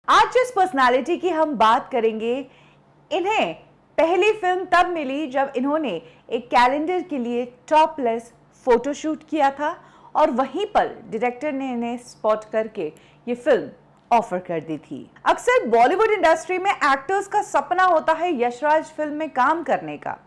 आज जिस पर्सनालिटी की हम बात करेंगे, इन्हें पहली फिल्म तब मिली जब इन्होंने एक कैलेंडर के लिए टॉपलेस फोटोशूट किया था और वहीं पर डायरेक्टर ने इन्हें स्पॉट करके ये फिल्म ऑफर कर दी थी। अक्सर बॉलीवुड इंडस्ट्री में एक्टर्स का सपना होता है यशराज फिल्म में काम करने का।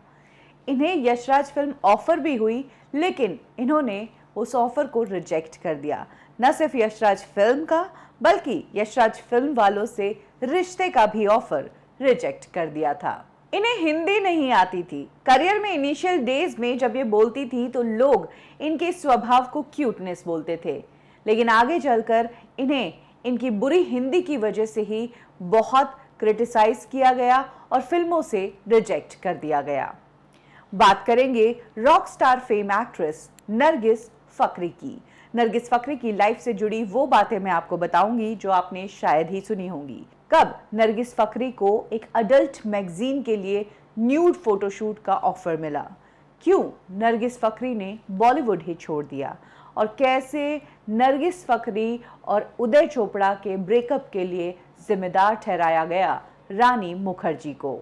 इन्हें यशराज फिल्म ऑफर भी हुई, लेकिन इन्होंने उस ऑफर को रिजेक्ट कर दिया। न सिर्फ यशराज फिल्म का, बल्कि यशराज फिल्म वालों से रिश्ते का भी ऑफर रिजेक्ट कर दिया था। इन्हें हिंदी नहीं आती थी। करियर में इनिशियल डेज में जब ये बोलती थी तो लोग इनके स्वभाव को क्यूटनेस बोलते थे, लेकिन आगे चलकर इन्हें इनकी बुरी हिंदी की वजह से ही बहुत क्रिटिसाइज किया गया और फिल्मों से रिजेक्ट कर दिया गया। बात करेंगे rock star fame actress Nargis Fakhri की। नरगिस फकरी की लाइफ से जुड़ी वो बातें मैं आपको बताऊंगी जो आपने शायद ही सुनी होंगी। कब नरगिस फकरी को एक अडल्ट मैगजीन के लिए न्यूड फोटोशूट का ऑफर मिला, क्यों नरगिस फकरी ने बॉलीवुड ही छोड़ दिया, और कैसे नरगिस फकरी और उदय चोपड़ा के ब्रेकअप के लिए जिम्मेदार ठहराया गया रानी मुखर्जी को।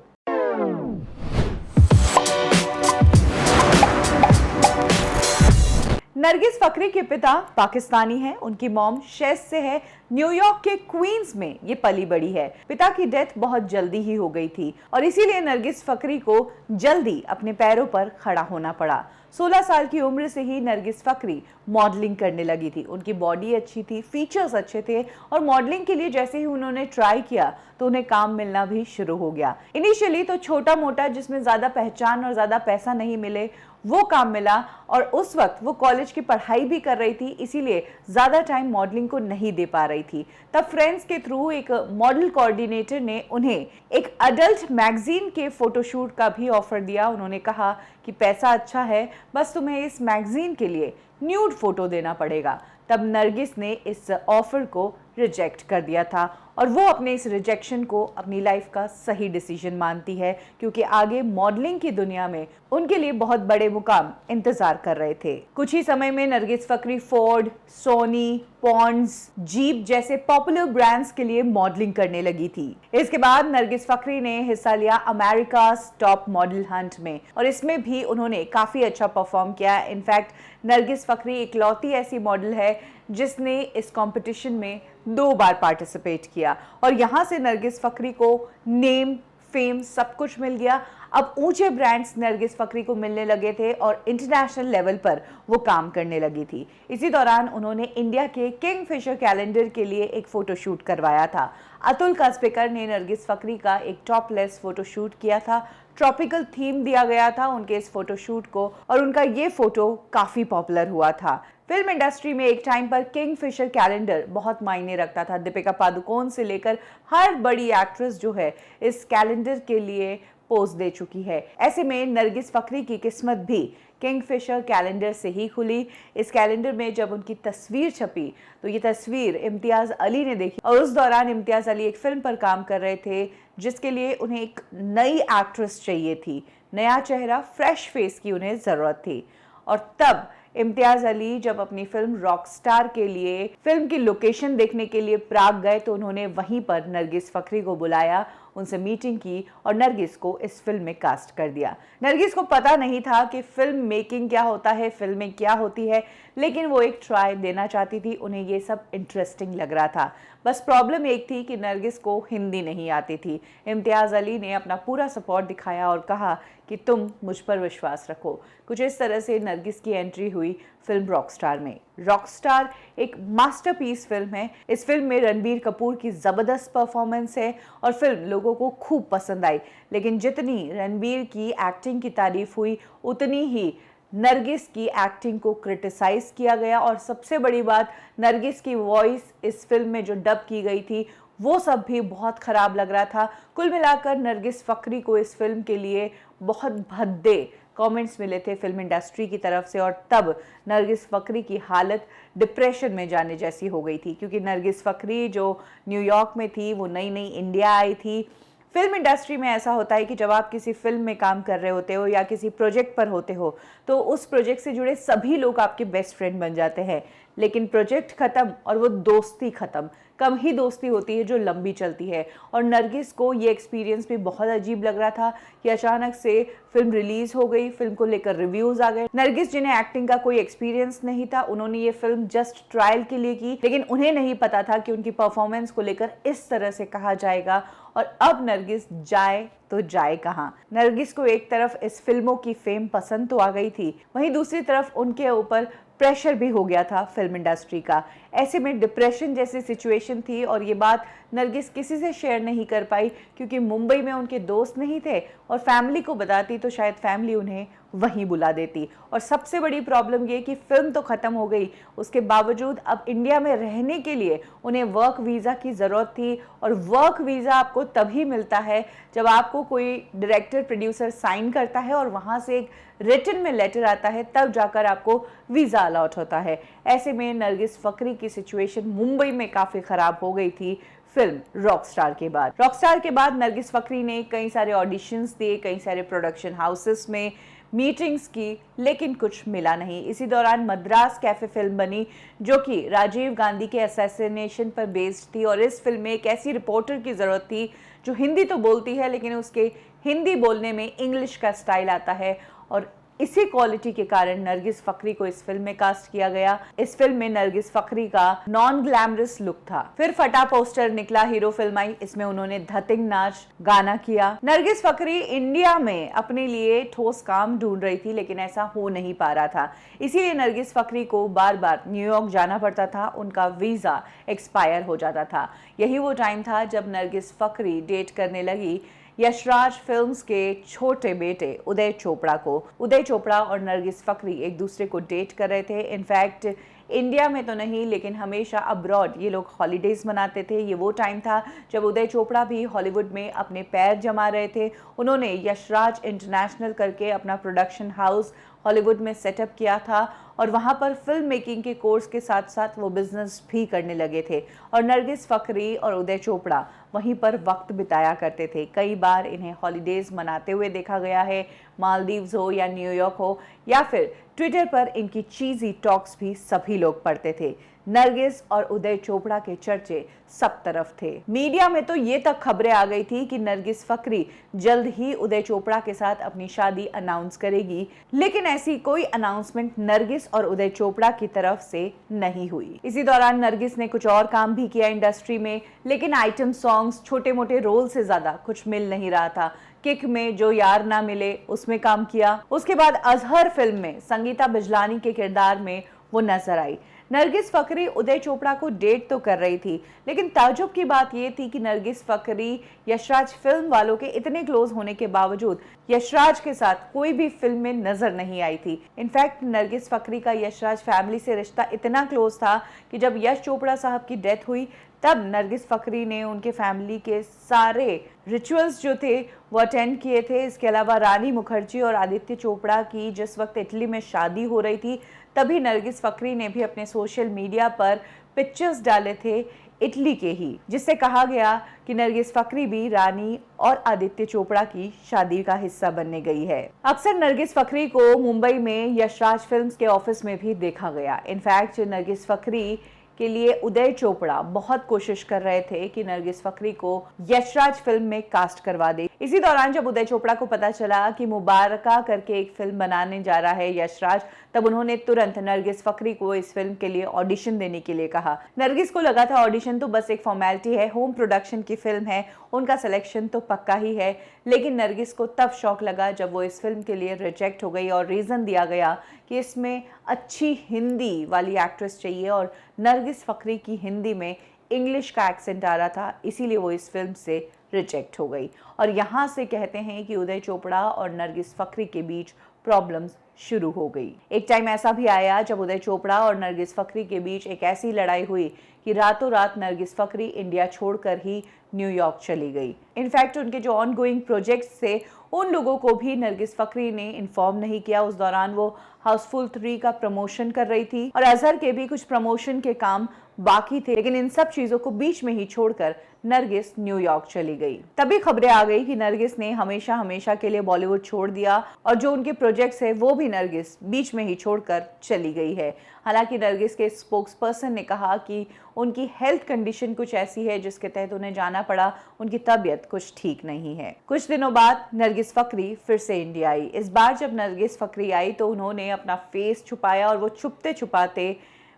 नरगिस फकरी के पिता पाकिस्तानी हैं, उनकी मॉम शेस से है, न्यूयॉर्क के क्वींस में ये पली बड़ी है। पिता की डेथ बहुत जल्दी ही हो गई थी और इसीलिए नरगिस फकरी को जल्दी अपने पैरों पर खड़ा होना पड़ा। 16 साल की उम्र से ही नरगिस फकरी मॉडलिंग करने लगी थी। उनकी बॉडी अच्छी थी, फीचर्स अच्छे थे और मॉडलिंग के लिए जैसे ही उन्होंने ट्राई किया तो उन्हें काम मिलना भी शुरू हो गया। इनिशियली तो छोटा मोटा, जिसमें ज्यादा पहचान और ज्यादा पैसा नहीं मिले, वो काम मिला और उस वक्त वो कॉलेज की पढ़ाई भी कर रही थी, इसीलिए ज्यादा टाइम मॉडलिंग को नहीं दे पा रही थी। तब फ्रेंड्स के थ्रू एक मॉडल कोऑर्डिनेटर ने उन्हें एक अडल्ट मैगजीन के फोटोशूट का भी ऑफर दिया। उन्होंने कहा कि पैसा अच्छा है, बस तुम्हें इस मैगजीन के लिए न्यूड फोटो देना पड़ेगा। तब नरगिस ने इस ऑफर को रिजेक्ट कर दिया था और वो अपने इस रिजेक्शन को अपनी लाइफ का सही डिसीजन मानती है, क्योंकि आगे मॉडलिंग की दुनिया में उनके लिए बहुत बड़े मुकाम इंतजार कर रहे थे। कुछ ही समय में Nargis Fakhri Ford, Sony, Pond's, Jeep जैसे पॉपुलर ब्रांड्स के लिए मॉडलिंग करने लगी थी। इसके बाद नरगिस फकरी ने हिस्सा लिया अमेरिकास टॉप मॉडल हंट में और इसमें भी उन्होंने काफी अच्छा परफॉर्म किया। इनफैक्ट नरगिस फकरी इकलौती ऐसी मॉडल है जिसने इस कंपटीशन में 2 बार पार्टिसिपेट किया और यहां से नरगिस फकरी को नेम, फेम सब कुछ मिल गया। अब ऊंचे ब्रांड्स नरगिस फकरी को मिलने लगे थे और इंटरनेशनल लेवल पर वो काम करने लगी थी। इसी दौरान उन्होंने इंडिया के किंगफिशर कैलेंडर के लिए एक फोटोशूट करवाया था। अतुल कास्पेकर ने नरगिस फकरी का एक टॉपलेस फोटोशूट किया था। ट्रॉपिकल थीम दिया गया था उनके इस फोटोशूट को और उनका ये फोटो काफी पॉपुलर हुआ था। फिल्म इंडस्ट्री में एक टाइम पर किंगफिशर कैलेंडर बहुत मायने रखता था। दीपिका पादुकोण से लेकर हर बड़ी एक्ट्रेस जो है इस कैलेंडर के लिए पोज दे चुकी है। ऐसे में नरगिस फकरी की किस्मत भी किंगफिशर कैलेंडर से ही खुली। इस कैलेंडर में जब उनकी तस्वीर छपी तो ये तस्वीर इम्तियाज अली ने देखी और उस दौरान इम्तियाज अली एक फिल्म पर काम कर रहे थे जिसके लिए उन्हें एक नई एक्ट्रेस चाहिए थी, नया चेहरा, फ्रेश फेस की उन्हें जरूरत थी। और तब इम्तियाज अली जब अपनी फिल्म रॉकस्टार के लिए फिल्म की लोकेशन देखने के लिए प्राग गए तो उन्होंने वहीं पर नरगिस फकरी को बुलाया, उनसे मीटिंग की और नरगिस को इस फिल्म में कास्ट कर दिया। नरगिस को पता नहीं था कि फिल्म मेकिंग क्या होता है, फिल्मिंग क्या होती है, लेकिन वो एक ट्राई देना चाहती थी। उन्हें ये सब इंटरेस्टिंग लग रहा था। बस प्रॉब्लम एक थी कि नरगिस को हिंदी नहीं आती थी। इम्तियाज अली ने अपना पूरा सपोर्ट दिखाया और कहा कि तुम मुझ पर विश्वास रखो। कुछ इस तरह से नरगिस की एंट्री हुई फिल्म रॉकस्टार में। रॉकस्टार एक मास्टरपीस फिल्म है। इस फिल्म में रणबीर कपूर की जबरदस्त परफॉर्मेंस है और फिल्म लोगों को खूब पसंद आई। लेकिन जितनी रणबीर की एक्टिंग की तारीफ हुई उतनी ही नरगिस की एक्टिंग को क्रिटिसाइज किया गया और सबसे बड़ी बात, नरगिस की वॉइस इस फिल्म में जो डब की गई थी वो सब भी बहुत खराब लग रहा था। कुल मिलाकर नरगिस फकरी को इस फिल्म के लिए बहुत भद्दे कमेंट्स मिले थे फिल्म इंडस्ट्री की तरफ से और तब नरगिस फकरी की हालत डिप्रेशन में जाने जैसी हो गई थी, क्योंकि नरगिस फकरी जो न्यूयॉर्क में थी वो नई नई इंडिया आई थी। फिल्म इंडस्ट्री में ऐसा होता है कि जब आप किसी फिल्म में काम कर रहे होते हो या किसी प्रोजेक्ट पर होते हो तो उस प्रोजेक्ट से जुड़े सभी लोग आपके बेस्ट फ्रेंड बन जाते हैं। लेकिन प्रोजेक्ट खत्म और वो दोस्ती खत्म। कम ही दोस्ती होती है जो लंबी चलती है। और नरगिस को ये एक्सपीरियंस भी बहुत अजीब लग रहा था कि अचानक से फिल्म रिलीज हो गई, फिल्म को लेकर रिव्यूज आ गए। नरगिस जिन्हें एक्टिंग का कोई एक्सपीरियंस नहीं था, उन्होंने ये फिल्म जस्ट ट्रायल के लिए की, लेकिन उन्हें नहीं पता था कि उनकी परफॉर्मेंस को लेकर इस तरह से कहा जाएगा। और अब नरगिस जाए तो जाए कहां। नरगिस को एक तरफ इस फिल्मों की फेम पसंद तो आ गई थी, वहीं दूसरी तरफ उनके ऊपर प्रेशर भी हो गया था फिल्म इंडस्ट्री का। ऐसे में डिप्रेशन जैसी सिचुएशन थी और ये बात नरगिस किसी से शेयर नहीं कर पाई, क्योंकि मुंबई में उनके दोस्त नहीं थे और फैमिली को बताती तो शायद फैमिली उन्हें वहीं बुला देती। और सबसे बड़ी प्रॉब्लम ये कि फिल्म तो खत्म हो गई, उसके बावजूद अब इंडिया में रहने के लिए उन्हें वर्क वीज़ा की ज़रूरत थी। और वर्क वीज़ा आपको तभी मिलता है जब आपको कोई डायरेक्टर प्रोड्यूसर साइन करता है और वहाँ से एक रिटन में लेटर आता है, तब जाकर आपको वीज़ा अलॉट होता है। ऐसे में नरगिस फ़करी की सिचुएशन मुंबई में काफ़ी ख़राब हो गई थी फिल्म रॉकस्टार के बाद। रॉकस्टार के बाद नरगिस फ़करी ने कई सारे ऑडिशंस दिए, कई सारे प्रोडक्शन हाउसेस में मीटिंग्स की, लेकिन कुछ मिला नहीं। इसी दौरान मद्रास कैफे फिल्म बनी जो कि राजीव गांधी के असैसिनेशन पर बेस्ड थी। और इस फिल्म में एक ऐसी रिपोर्टर की ज़रूरत थी जो हिंदी तो बोलती है, लेकिन उसके हिंदी बोलने में इंग्लिश का स्टाइल आता है। और इसी क्वालिटी के कारण नरगिस फ़करी को इस फिल्म में कास्ट किया गया। इस फिल्म में नरगिस फ़करी का नॉन ग्लैमरस लुक था। फिर फटा पोस्टर निकला, हीरो फिल्म आई, इसमें उन्होंने धतिंग नाच गाना किया। नरगिस फ़करी इंडिया में अपने लिए ठोस काम ढूंढ रही थी, लेकिन ऐसा हो नहीं पा रहा था। इसीलिए नरगिस फ़करी को बार बार न्यूयॉर्क जाना पड़ता था, उनका वीज़ा एक्सपायर हो जाता था। यही वो टाइम था जब नरगिस फ़करी डेट करने लगी यशराज फिल्म्स के छोटे बेटे उदय चोपड़ा को। उदय चोपड़ा और नरगिस फ़करी एक दूसरे को डेट कर रहे थे। इनफैक्ट इंडिया में तो नहीं, लेकिन हमेशा अब्रॉड ये लोग हॉलीडेज मनाते थे। ये वो टाइम था जब उदय चोपड़ा भी हॉलीवुड में अपने पैर जमा रहे थे। उन्होंने यशराज इंटरनेशनल करके अपना प्रोडक्शन हाउस हॉलीवुड में सेटअप किया था और वहाँ पर फिल्म मेकिंग के कोर्स के साथ साथ वो बिजनेस भी करने लगे थे। और नरगिस फ़करी और उदय चोपड़ा वहीं पर वक्त बिताया करते थे। कई बार इन्हें हॉलीडेज मनाते हुए देखा गया है, मालदीव्स हो या न्यूयॉर्क हो, या फिर ट्विटर पर इनकी चीज़ी टॉक्स भी सभी लोग पढ़ते थे। नरगिस और उदय चोपड़ा के चर्चे सब तरफ थे। मीडिया में तो ये तक खबरें आ गई थी कि नरगिस फ़करी जल्द ही उदय चोपड़ा के साथ अपनी शादी अनाउंस करेगी, लेकिन ऐसी कोई अनाउंसमेंट नरगिस और उदय चोपड़ा की तरफ से नहीं हुई। इसी दौरान नरगिस ने कुछ और काम भी किया इंडस्ट्री में, लेकिन आइटम सॉन्ग्स, छोटे मोटे रोल से ज्यादा कुछ मिल नहीं रहा था। किक में जो यार ना मिले उसमें काम किया। उसके बाद अजहर फिल्म में संगीता बिजलानी के किरदार में वो नजर आई। नरगिस फ़करी उदय चोपड़ा को डेट तो कर रही थी, लेकिन ताज्जुब की बात यह थी कि नरगिस फ़करी यशराज फिल्म वालों के इतने क्लोज होने के बावजूद यशराज के साथ कोई भी फिल्म में नजर नहीं आई थी। इनफैक्ट नरगिस फ़करी का यशराज फैमिली से रिश्ता इतना क्लोज था कि जब यश चोपड़ा साहब की डेथ हुई, तब नरगिस फ़करी ने उनके फैमिली के सारे रिचुअल्स जो थे वो अटेंड किए थे। इसके अलावा रानी मुखर्जी और आदित्य चोपड़ा की जिस वक्त इटली में शादी हो रही थी, तभी नरगिस फ़करी ने भी अपने सोशल मीडिया पर पिक्चर्स डाले थे इटली के ही, जिससे कहा गया कि नरगिस फ़करी भी रानी और आदित्य चोपड़ा की शादी का हिस्सा बनने गई है। अक्सर नरगिस फ़करी को मुंबई में यशराज फिल्म्स के ऑफिस में भी देखा गया। इनफैक्ट नरगिस फ़करी के लिए उदय चोपड़ा बहुत कोशिश कर रहे थे कि नरगिस फ़करी को यशराज फिल्म में कास्ट करवा दे। इसी दौरान जब उदय चोपड़ा को पता चला कि मुबारका करके एक फिल्म बनाने जा रहा है यशराज, तब उन्होंने तुरंत नरगिस फ़करी को इस फिल्म के लिए ऑडिशन देने के लिए कहा। नरगिस को लगा था ऑडिशन तो बस एक फॉर्मेलिटी है, होम प्रोडक्शन की फिल्म है, उनका सिलेक्शन तो पक्का ही है। लेकिन नरगिस को तब शौक लगा जब वो इस फिल्म के लिए रिजेक्ट हो गई और रीज़न दिया गया कि इसमें अच्छी हिंदी वाली एक्ट्रेस चाहिए और नरगिस फ़करी की हिंदी में इंग्लिश का एक्सेंट आ रहा था, इसीलिए वो इस फिल्म से रिजेक्ट हो गई। और यहाँ से कहते हैं कि उदय चोपड़ा और नरगिस फ़करी के बीच प्रॉब्लम्स शुरू हो गई। एक टाइम ऐसा भी आया जब उदय चोपड़ा और नरगिस फ़करी के बीच एक ऐसी लड़ाई हुई कि रातों रात नरगिस फ़करी इंडिया छोड़कर ही न्यूयॉर्क चली गई। इनफैक्ट उनके जो ऑन गोइंग प्रोजेक्ट्स थे उन लोगों को भी नरगिस फ़करी ने इन्फॉर्म नहीं किया। उस दौरान वो हाउसफुल 3 का प्रमोशन कर रही थी और अजहर के भी कुछ प्रमोशन के काम बाकी थे, लेकिन इन सब चीजों को बीच में ही छोड़कर नरगिस न्यूयॉर्क चली गई। तभी खबरें आ गई कि नरगिस ने हमेशा हमेशा के लिए बॉलीवुड छोड़ दिया और जो उनके प्रोजेक्ट्स है वो भी नरगिस बीच में ही छोड़कर चली गई है। हालांकि नरगिस के स्पोक्स पर्सन ने कहा कि उनकी हेल्थ कंडीशन कुछ ऐसी है जिसके तहत उन्हें जाना पड़ा, उनकी तबीयत कुछ ठीक नहीं है। कुछ दिनों बाद नरगिस फकरी फिर से इंडिया आई। इस बार जब नरगिस फकरी आई तो उन्होंने अपना फेस छुपाया और वो छुपते छुपाते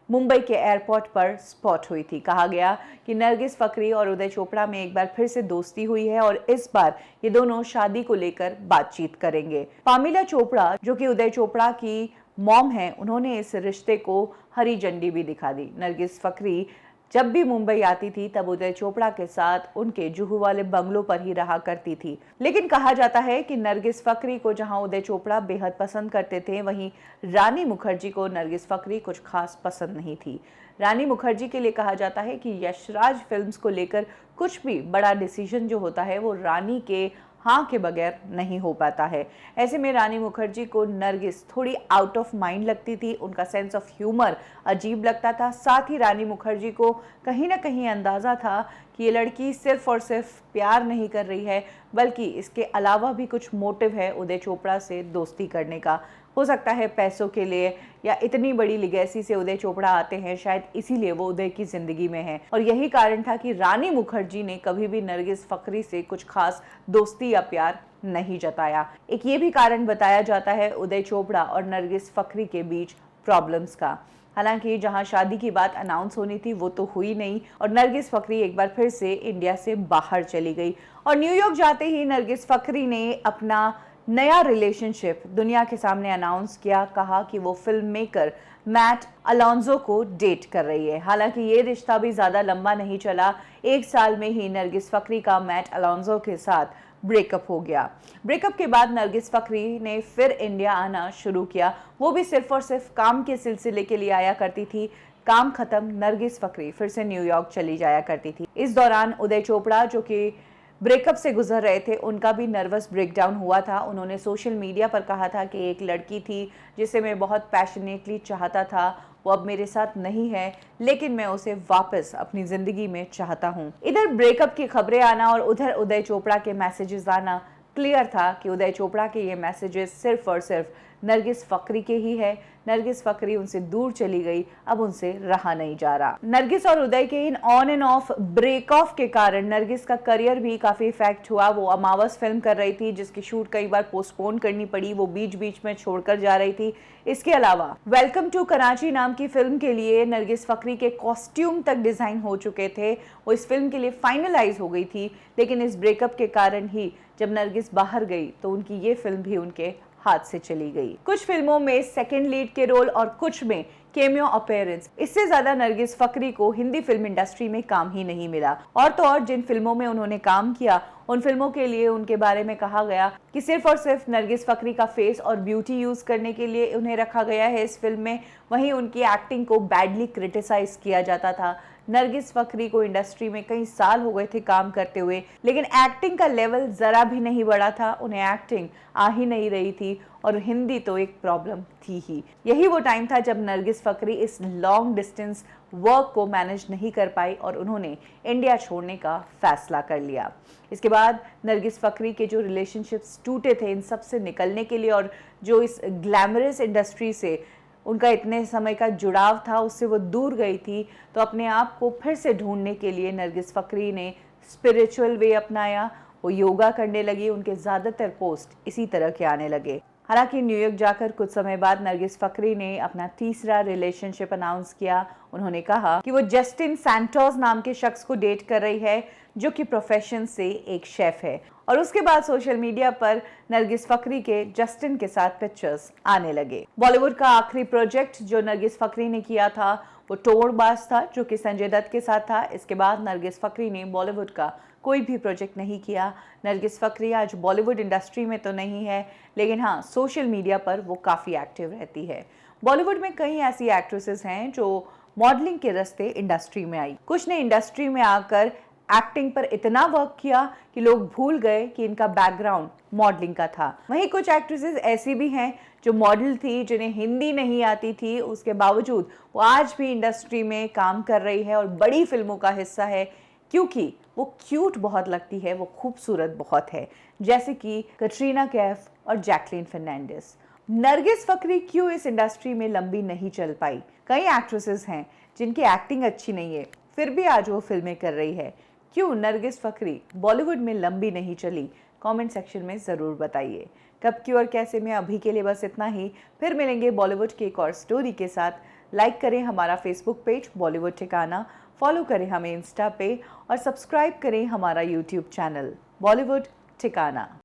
मुंबई के एयरपोर्ट पर स्पॉट हुई थी। कहा गया कि नरगिस फकरी और उदय चोपड़ा में एक बार फिर से दोस्ती हुई है और इस बार ये दोनों शादी को लेकर बातचीत करेंगे। पामिला चोपड़ा जो कि उदय चोपड़ा की मॉम है, उन्होंने इस रिश्ते को हरी झंडी भी दिखा दी। नरगिस फकरी जब भी मुंबई आती थी तब उदय चोपड़ा के साथ उनके जुहू वाले बंगलों पर ही रहा करती थी। लेकिन कहा जाता है कि नरगिस फकरी को जहां उदय चोपड़ा बेहद पसंद करते थे, वहीं रानी मुखर्जी को नरगिस फकरी कुछ खास पसंद नहीं थी। रानी मुखर्जी के लिए कहा जाता है कि यशराज फिल्म्स को लेकर कुछ भी बड़ा डिसीजन जो होता है वो रानी के हाँ के बगैर नहीं हो पाता है। ऐसे में रानी मुखर्जी को नरगिस थोड़ी आउट ऑफ माइंड लगती थी, उनका सेंस ऑफ ह्यूमर अजीब लगता था। साथ ही रानी मुखर्जी को कहीं ना कहीं अंदाज़ा था कि ये लड़की सिर्फ और सिर्फ प्यार नहीं कर रही है, बल्कि इसके अलावा भी कुछ मोटिव है उदय चोपड़ा से दोस्ती करने का। हो सकता है पैसों के लिए, या इतनी बड़ी लिगेसी से उदय चोपड़ा आते हैं, शायद इसीलिए वो उदय की जिंदगी में है। और यही कारण था कि रानी मुखर्जी ने कभी भी नरगिस फकरी से कुछ खास दोस्ती या प्यार नहीं जताया। एक ये भी कारण बताया जाता है उदय चोपड़ा और नरगिस फकरी के बीच प्रॉब्लम्स का। हालांकि जहां शादी की बात अनाउंस होनी थी वो तो हुई नहीं और नरगिस फकरी एक बार फिर से इंडिया से बाहर चली गई। और न्यूयॉर्क जाते ही नरगिस फकरी ने अपना नया रिलेशनशिप दुनिया के सामने अनाउंस किया। कहा कि वो फिल्म मेकर मैट अलोंजो को डेट कर रही है। हालांकि ये रिश्ता भी ज्यादा लंबा नहीं चला, 1 साल में ही नरगिस फकरी का मैट अलोंजो के साथ ब्रेकअप हो गया। ब्रेकअप के बाद नरगिस फकरी ने फिर इंडिया आना शुरू किया, वो भी सिर्फ और सिर्फ काम के सिलसिले के लिए आया करती थी। काम खत्म, नरगिस फकरी फिर से न्यूयॉर्क चली जाया करती थी। इस दौरान उदय चोपड़ा जो कि ब्रेकअप से गुजर रहे थे, उनका भी नर्वस ब्रेकडाउन हुआ था। उन्होंने सोशल मीडिया पर कहा था कि एक लड़की थी जिसे मैं बहुत पैशनेटली चाहता था, वो अब मेरे साथ नहीं है, लेकिन मैं उसे वापस अपनी जिंदगी में चाहता हूँ। इधर ब्रेकअप की खबरें आना और उधर उदय चोपड़ा के मैसेजेस आना, क्लियर था कि उदय चोपड़ा के ये मैसेजेस सिर्फ और सिर्फ नरगिस फकरी के ही है। नरगिस फकरी उनसे दूर चली गई, अब उनसे रहा नहीं जा रहा। नरगिस और उदय के इन on and off break off के कारण नरगिस का करियर भी काफी इफेक्ट हुआ। वो अमावस फिल्म कर रही थी जिसकी शूट कई बार पोस्टपोन करनी पड़ी, वो बीच बीच में छोड़कर जा रही थी। इसके अलावा वेलकम टू कराची नाम की फिल्म के लिए नरगिस फकरी के कॉस्ट्यूम तक डिजाइन हो चुके थे, वो इस फिल्म के लिए फाइनलाइज हो गई थी। लेकिन इस ब्रेकअप के कारण ही जब नरगिस बाहर गई तो उनकी ये फिल्म भी उनके हाथ से चली गई। कुछ फिल्मों में सेकंड लीड के रोल और कुछ में कैमियो अपीयरेंस। इससे ज्यादा नरगिस फकरी को हिंदी फिल्म इंडस्ट्री में काम ही नहीं मिला। और तो और जिन फिल्मों में उन्होंने काम किया उन फिल्मों के लिए उनके बारे में कहा गया कि सिर्फ और सिर्फ नरगिस फकरी का फेस और ब्यूटी यूज करने के लिए उन्हें रखा गया है इस फिल्म में। वहीं उनकी एक्टिंग को बैडली क्रिटिसाइज किया जाता था। नरगिस फकरी को इंडस्ट्री में कई साल हो गए थे काम करते हुए, लेकिन एक्टिंग का लेवल जरा भी नहीं बढ़ा था, उन्हें एक्टिंग आ ही नहीं रही थी और हिंदी तो एक प्रॉब्लम थी ही। यही वो टाइम था जब नरगिस फकरी इस लॉन्ग डिस्टेंस वर्क को मैनेज नहीं कर पाई और उन्होंने इंडिया छोड़ने का फैसला कर लिया। इसके बाद नरगिस फकरी के जो रिलेशनशिप्स टूटे थे, इन सब से निकलने के लिए और जो इस ग्लैमरस इंडस्ट्री से उनका इतने समय का जुड़ाव था उससे वो दूर गई थी, तो अपने आप को फिर से ढूंढने के लिए नरगिस फकरी ने स्पिरिचुअल वे अपनाया। वो योगा करने लगी, उनके ज़्यादातर पोस्ट इसी तरह के आने लगे। हालांकि न्यूयॉर्क जाकर कुछ समय बाद नरगिस फकरी ने अपना तीसरा रिलेशनशिप अनाउंस किया। उन्होंने कहा कि वो जस्टिन सैंटोस नाम के शख्स को डेट कर रही है जो कि प्रोफेशन से एक शेफ है। और उसके बाद सोशल मीडिया पर नरगिस फकरी के जस्टिन के साथ पिक्चर्स आने लगे। बॉलीवुड का आखिरी प्रोजेक्ट जो नरगिस फकरी ने किया था वो तोड़बाज था, जो कि संजय दत्त के साथ था। इसके बाद नरगिस फकरी ने बॉलीवुड का कोई भी प्रोजेक्ट नहीं किया। नरगिस फकरी आज बॉलीवुड इंडस्ट्री में तो नहीं है, लेकिन हाँ सोशल मीडिया पर वो काफ़ी एक्टिव रहती है। बॉलीवुड में कई ऐसी एक्ट्रेसेस हैं जो मॉडलिंग के रास्ते इंडस्ट्री में आई। कुछ ने इंडस्ट्री में आकर एक्टिंग पर इतना वर्क किया कि लोग भूल गए कि इनका बैकग्राउंड मॉडलिंग का था। वहीं कुछ एक्ट्रेसेस ऐसी भी हैं जो मॉडल थी, जिन्हें हिंदी नहीं आती थी, उसके बावजूद वो आज भी इंडस्ट्री में काम कर रही है और बड़ी फिल्मों का हिस्सा है, क्योंकि वो क्यूट बहुत लगती है, वो खूबसूरत बहुत है, जैसे कि कटरीना कैफ और जैकलीन फर्नांडिस। नरगिस फकरी क्यों इस इंडस्ट्री में लंबी नहीं चल पाई? कई एक्ट्रेसेस हैं जिनकी एक्टिंग अच्छी नहीं है, फिर भी आज वो फिल्में कर रही है। क्यों नरगिस फकरी बॉलीवुड में लंबी नहीं चली? कमेंट सेक्शन में ज़रूर बताइए। कब, क्यों और कैसे में अभी के लिए बस इतना ही। फिर मिलेंगे बॉलीवुड की एक और स्टोरी के साथ। लाइक करें हमारा फेसबुक पेज बॉलीवुड ठिकाना, फॉलो करें हमें इंस्टा पे और सब्सक्राइब करें हमारा यूट्यूब चैनल बॉलीवुड ठिकाना।